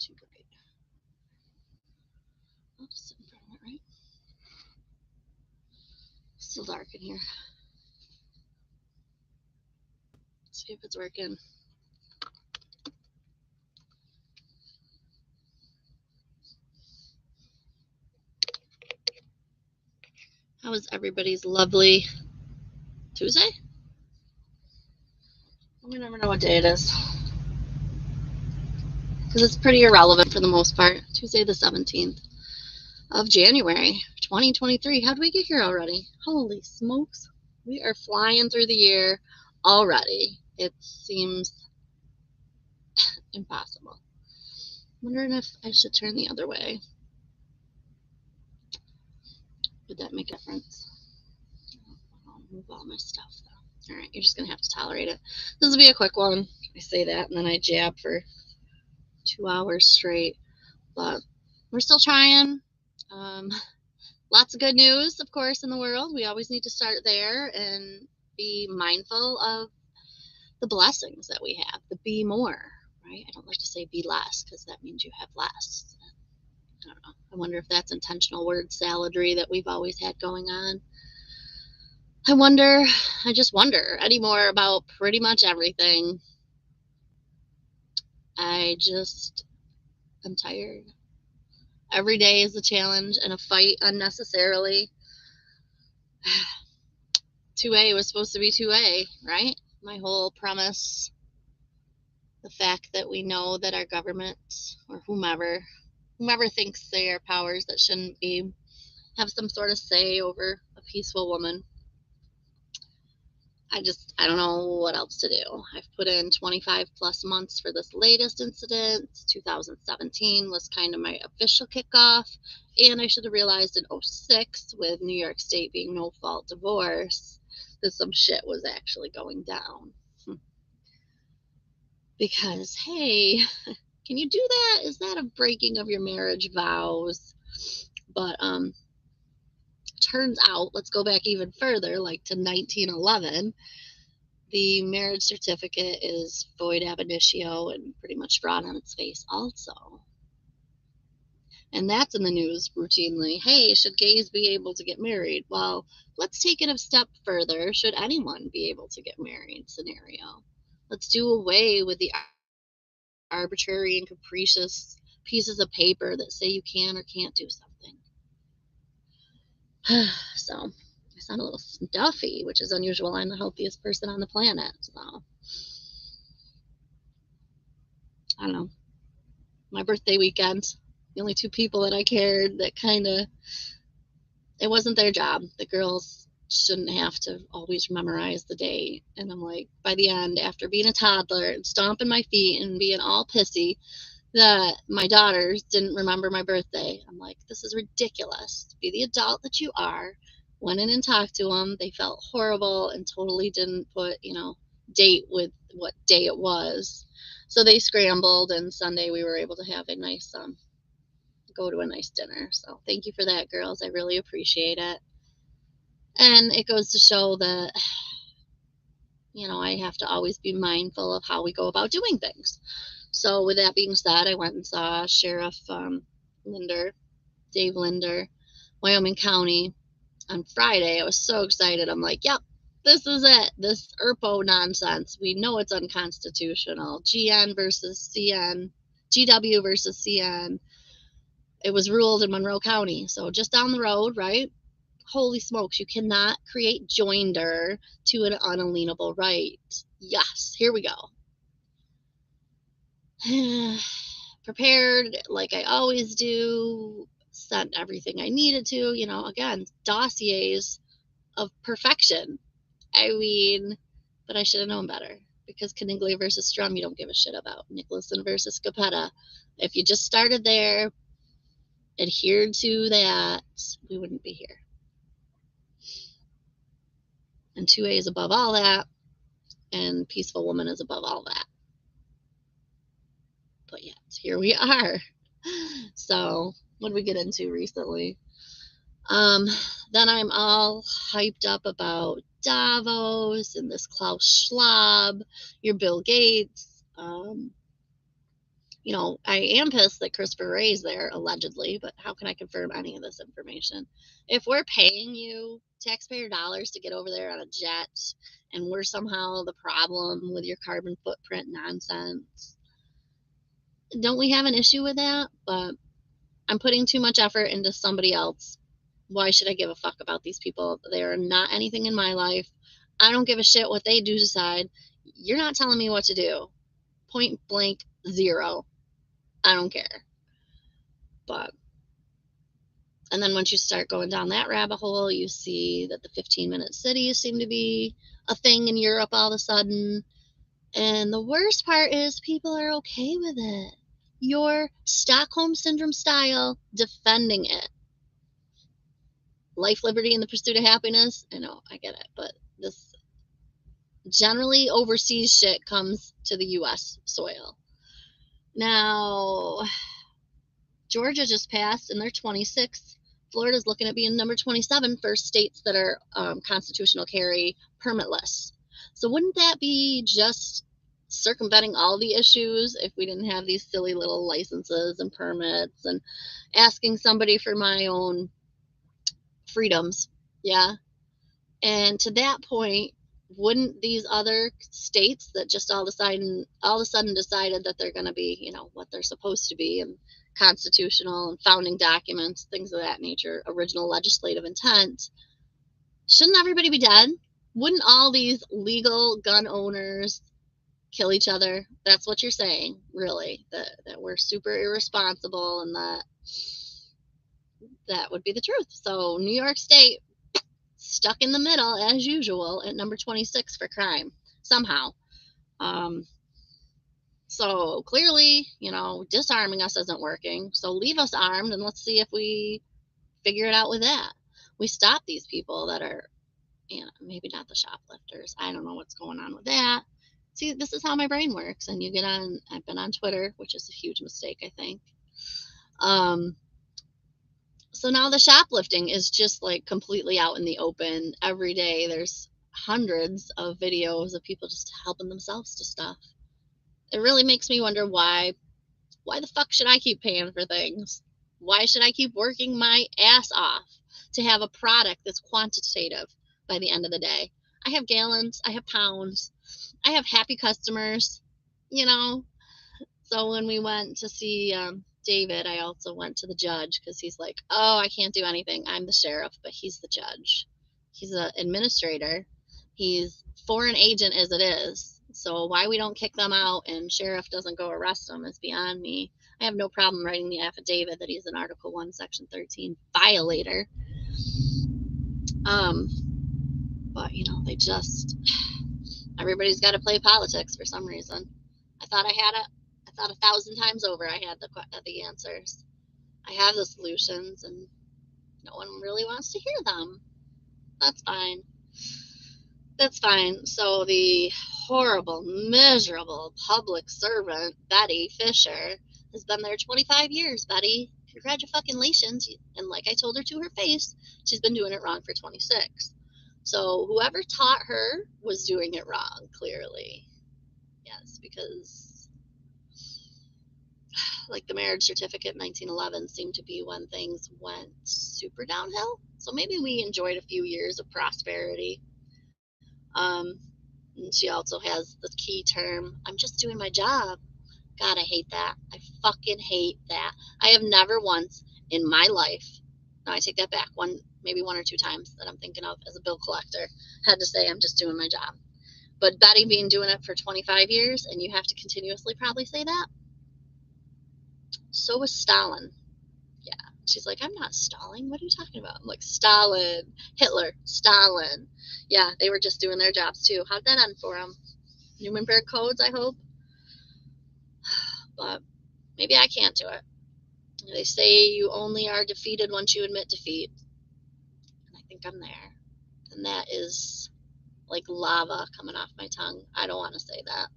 too bright. I'll just sit in front of it, right? Still dark in here. Let's see if it's working. How was everybody's lovely Tuesday? We never know what day it is. Because it's pretty irrelevant for the most part. Tuesday the 17th of January, 2023. How did we get here already? Holy smokes. We are flying through the year already. It seems impossible. Wondering if I should turn the other way. Would that make a difference? I'll move all my stuff though. Alright, you're just going to have to tolerate it. This will be a quick one. I say that and then I jab for 2 hours straight. But we're still trying. Lots of good news, of course, in the world. We always need to start there and be mindful of the blessings that we have, the be more, right? I don't like to say be less because that means you have less. I don't know. I wonder if that's intentional word saladry that we've always had going on. I just wonder anymore about pretty much everything. I'm tired. Every day is a challenge and a fight unnecessarily. 2A was supposed to be 2A, right? My whole premise, the fact that we know that our government or whomever thinks they are powers that shouldn't be, have some sort of say over a peaceful woman. I don't know what else to do. I've put in 25 plus months for this latest incident. 2017 was kind of my official kickoff. And I should have realized in 06 with New York State being no fault divorce that some shit was actually going down. Because, hey, can you do that? Is that a breaking of your marriage vows? But turns out, let's go back even further, like to 1911. The marriage certificate is void ab initio and pretty much fraud on its face also. And that's in the news routinely. Hey, should gays be able to get married? Well, let's take it a step further. Should anyone be able to get married scenario? Let's do away with the arbitrary and capricious pieces of paper that say you can or can't do something. So I sound a little stuffy, which is unusual. I'm the healthiest person on the planet. So I don't know. My birthday weekend, the only 2 people that I cared that it wasn't their job. The girls shouldn't have to always memorize the date. And I'm like, by the end, after being a toddler and stomping my feet and being all pissy that my daughters didn't remember my birthday, I'm like, this is ridiculous. Be the adult that you are. Went in and talked to them. They felt horrible and totally didn't put, date with what day it was. So they scrambled, and Sunday we were able to have a nice, go to a nice dinner. So thank you for that, girls. I really appreciate it. And it goes to show that, I have to always be mindful of how we go about doing things. So with that being said, I went and saw Sheriff Dave Linder, Wyoming County on Friday. I was so excited. I'm like, yep, this is it. This ERPO nonsense. We know it's unconstitutional. GN versus CN, GW versus CN. It was ruled in Monroe County. So just down the road, right? Holy smokes, you cannot create joinder to an unalienable right. Yes, here we go. Prepared like I always do, sent everything I needed to, again, dossiers of perfection. But I should have known better, because Caniglia versus Strum you don't give a shit about. Nicholson versus Capetta. If you just started there, adhered to that, we wouldn't be here. And 2A is above all that, and Peaceful Woman is above all that. But yet, here we are. So, what did we get into recently? Then I'm all hyped up about Davos and this Klaus Schwab, your Bill Gates. You know, I am pissed that Christopher Wray's there, allegedly, but how can I confirm any of this information? If we're paying you taxpayer dollars to get over there on a jet and we're somehow the problem with your carbon footprint nonsense, don't we have an issue with that? But I'm putting too much effort into somebody else. Why should I give a fuck about these people? They are not anything in my life. I don't give a shit what they do decide. You're not telling me what to do. Point blank, zero. I don't care. But, and then once you start going down that rabbit hole, you see that the 15-minute cities seem to be a thing in Europe all of a sudden. And the worst part is people are okay with it. You're Stockholm Syndrome style defending it. Life, liberty, and the pursuit of happiness. I know, I get it. But this generally overseas shit comes to the U.S. soil. Now, Georgia just passed, and they're 26th. Florida's looking at being number 27 for states that are constitutional carry permitless. So wouldn't that be just circumventing all the issues if we didn't have these silly little licenses and permits and asking somebody for my own freedoms? Yeah. And to that point, wouldn't these other states that just all of a sudden decided that they're going to be, you know, what they're supposed to be, and constitutional and founding documents, things of that nature, original legislative intent, shouldn't everybody be dead? Wouldn't all these legal gun owners kill each other? That's what you're saying, really, that we're super irresponsible, and that would be the truth. So New York State stuck in the middle as usual at number 26 for crime somehow. So clearly, you know, disarming us isn't working. So leave us armed and let's see if we figure it out with that. We stop these people that are, you know, maybe not the shoplifters. I don't know what's going on with that. See, this is how my brain works. And you get on, I've been on Twitter, which is a huge mistake, I think. So now the shoplifting is just like completely out in the open every day. There's hundreds of videos of people just helping themselves to stuff. It really makes me wonder why the fuck should I keep paying for things? Why should I keep working my ass off to have a product that's quantitative by the end of the day? I have gallons, I have pounds, I have happy customers, you know. So when we went to see David, I also went to the judge because he's like, oh, I can't do anything. I'm the sheriff, but he's the judge. He's an administrator. He's foreign agent as it is. So why we don't kick them out and sheriff doesn't go arrest them is beyond me. I have no problem writing the affidavit that he's an Article 1, Section 13 violator. But, you know, they just, everybody's got to play politics for some reason. I thought I had it. I thought 1,000 times over I had the answers. I have the solutions, and no one really wants to hear them. That's fine. That's fine. So the horrible, miserable public servant, Betty Fisher, has been there 25 years, Betty. Congratulations. And like I told her to her face, she's been doing it wrong for 26. So whoever taught her was doing it wrong, clearly. Yes, because like the marriage certificate in 1911 seemed to be when things went super downhill. So maybe we enjoyed a few years of prosperity. And she also has the key term, I'm just doing my job. God, I hate that. I fucking hate that. I have never once in my life, no, I take that back, maybe one or two times that I'm thinking of as a bill collector, had to say I'm just doing my job. But Betty being doing it for 25 years, and you have to continuously probably say that. So was Stalin. Yeah. She's like, I'm not stalling. What are you talking about? I'm like, Stalin, Hitler, Stalin. Yeah, they were just doing their jobs too. How'd that end for them? Nuremberg codes, I hope. But maybe I can't do it. They say you only are defeated once you admit defeat. And I think I'm there. And that is like lava coming off my tongue. I don't want to say that.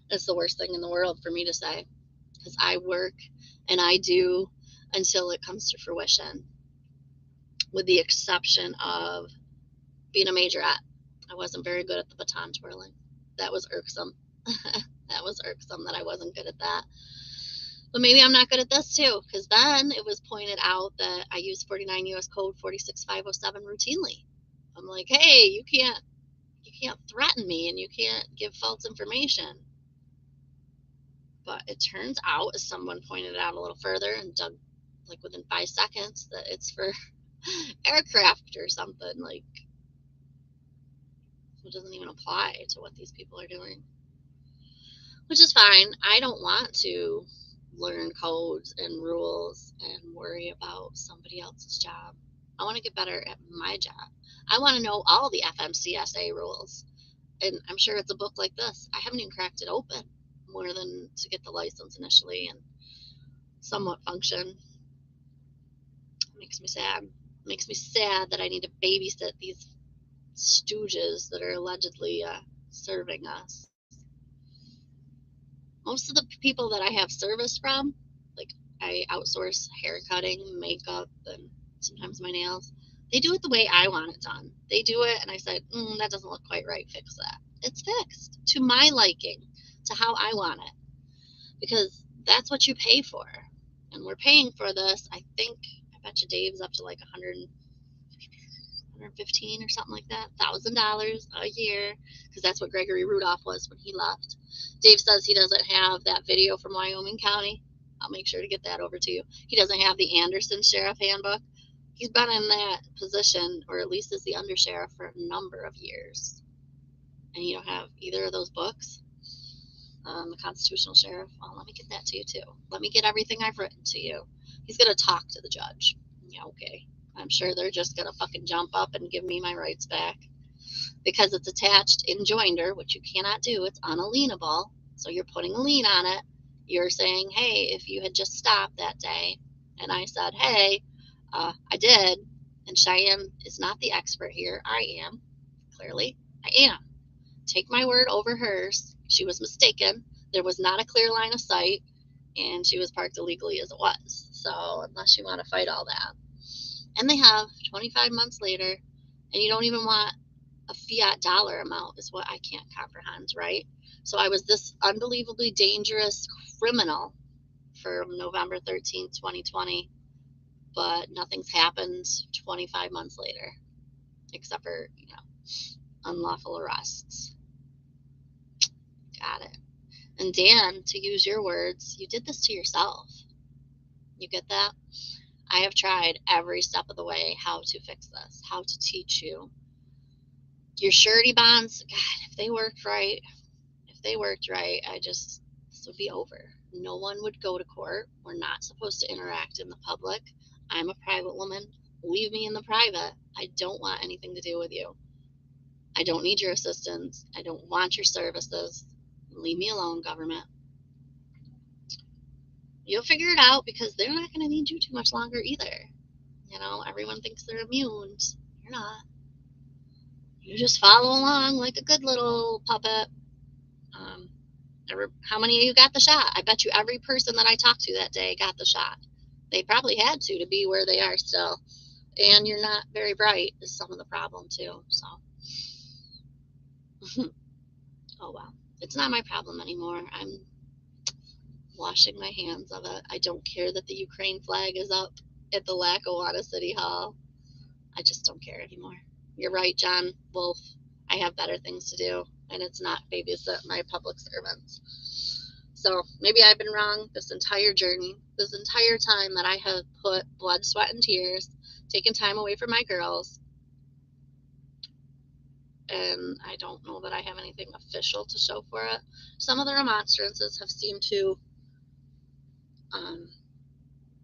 It's the worst thing in the world for me to say. Because I work and I do until it comes to fruition. With the exception of being a majorette. I wasn't very good at the baton twirling. That was irksome. That was irksome that I wasn't good at that. But maybe I'm not good at this too, because then it was pointed out that I use 49 U.S. Code 46507 routinely. I'm like, hey, you can't threaten me and you can't give false information. But it turns out, as someone pointed out a little further and dug like within 5 seconds, that it's for aircraft or something. Like, it doesn't even apply to what these people are doing, which is fine. I don't want to learn codes and rules and worry about somebody else's job. I want to get better at my job. I want to know all the FMCSA rules. And I'm sure it's a book like this. I haven't even cracked it open more than to get the license initially and somewhat function. It makes me sad. It makes me sad that I need to babysit these stooges that are allegedly serving us. Most of the people that I have service from, like I outsource hair cutting, makeup, and sometimes my nails, they do it the way I want it done. They do it, and I said, that doesn't look quite right, fix that. It's fixed to my liking, to how I want it, because that's what you pay for. And we're paying for this, I bet you Dave's up to like 115 or something like that, $1,000 a year, because that's what Gregory Rudolph was when he left. Dave says he doesn't have that video from Wyoming County. I'll make sure to get that over to you. He doesn't have the Anderson Sheriff Handbook. He's been in that position, or at least as the undersheriff, for a number of years. And you don't have either of those books? The Constitutional Sheriff. Well, let me get that to you too. Let me get everything I've written to you. He's going to talk to the judge. Yeah, okay. I'm sure they're just going to fucking jump up and give me my rights back, because it's attached in joinder, which you cannot do. It's unalienable. So you're putting a lien on it. You're saying, hey, if you had just stopped that day, and I said, hey, I did, and Cheyenne is not the expert here. I am. Clearly, I am. Take my word over hers. She was mistaken. There was not a clear line of sight, and she was parked illegally as it was. So unless you want to fight all that. And they have 25 months later, and you don't even want a fiat dollar amount, is what I can't comprehend, right? So I was this unbelievably dangerous criminal from November 13th, 2020, but nothing's happened 25 months later, except for, unlawful arrests. Got it. And Dan, to use your words, you did this to yourself. You get that? I have tried every step of the way how to fix this, how to teach you. Your surety bonds, God, if they worked right, this would be over. No one would go to court. We're not supposed to interact in the public. I'm a private woman. Leave me in the private. I don't want anything to do with you. I don't need your assistance. I don't want your services. Leave me alone, government. You'll figure it out, because they're not going to need you too much longer either. Everyone thinks they're immune. You're not. You just follow along like a good little puppet. How many of you got the shot? I bet you every person that I talked to that day got the shot. They probably had to be where they are still. And you're not very bright is some of the problem too. So, oh well. It's not my problem anymore. I'm washing my hands of it. I don't care that the Ukraine flag is up at the Lackawanna City Hall. I just don't care anymore. You're right, John Wolf. I have better things to do, and it's not babysit my public servants. So maybe I've been wrong this entire journey, this entire time that I have put blood, sweat, and tears, taken time away from my girls, and I don't know that I have anything official to show for it. Some of the remonstrances have seemed to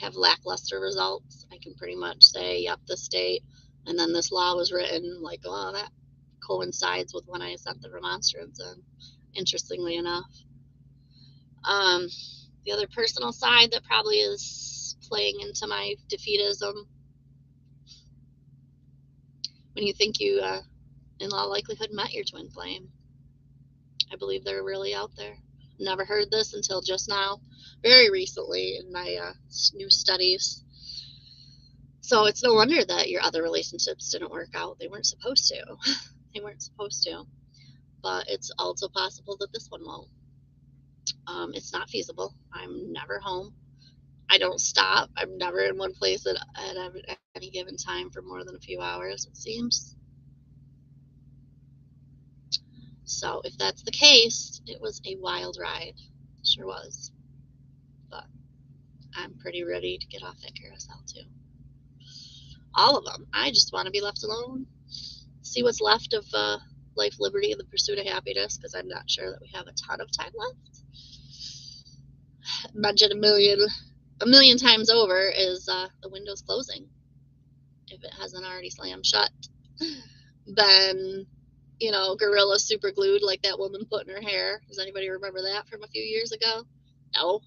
have lackluster results. I can pretty much say, yep, the state, and then this law was written, like, oh, that coincides with when I sent the remonstrance in, interestingly enough. The other personal side that probably is playing into my defeatism, when you think you, in all likelihood, met your twin flame. I believe they're really out there. Never heard this until just now, very recently in my new studies. So it's no wonder that your other relationships didn't work out. They weren't supposed to. They weren't supposed to. But it's also possible that this one won't. It's not feasible. I'm never home. I don't stop. I'm never in one place at any given time for more than a few hours, it seems. So if that's the case, it was a wild ride. Sure was. But I'm pretty ready to get off that carousel too. All of them. I just want to be left alone. See what's left of life, liberty, and the pursuit of happiness, because I'm not sure that we have a ton of time left. Mentioned a million times over is the window's closing. If it hasn't already slammed shut, then gorilla super glued like that woman put in her hair. Does anybody remember that from a few years ago? No,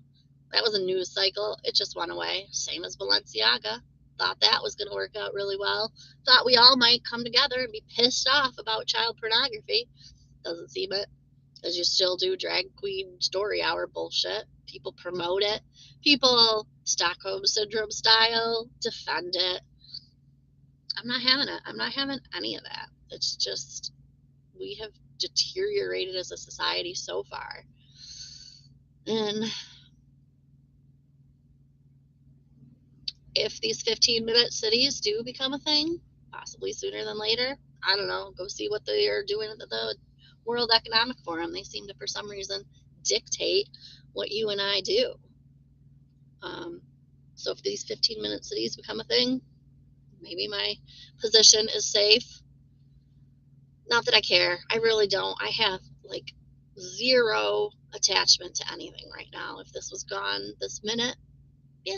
that was a news cycle. It just went away. Same as Balenciaga. Thought that was going to work out really well. Thought we all might come together and be pissed off about child pornography. Doesn't seem it, because you still do drag queen story hour bullshit. People promote it. People Stockholm Syndrome style defend it. I'm not having it. I'm not having any of that. It's just, we have deteriorated as a society so far. And if these 15-minute cities do become a thing, possibly sooner than later, I don't know, go see what they are doing at the World Economic Forum. They seem to, for some reason, dictate what you and I do. So if these 15-minute cities become a thing, maybe my position is safe. Not that I care. I really don't. I have like zero attachment to anything right now. If this was gone this minute, yeah,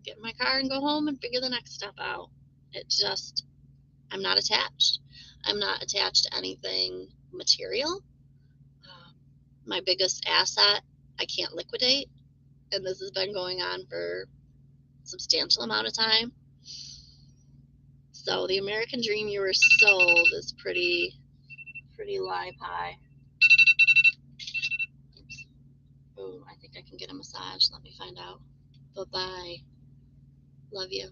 get in my car and go home and figure the next step out. It just, I'm not attached. I'm not attached to anything material. My biggest asset, I can't liquidate. And this has been going on for a substantial amount of time. So the American dream you were sold is pretty lie pie. Oh, I think I can get a massage. Let me find out. Bye-bye. Love you.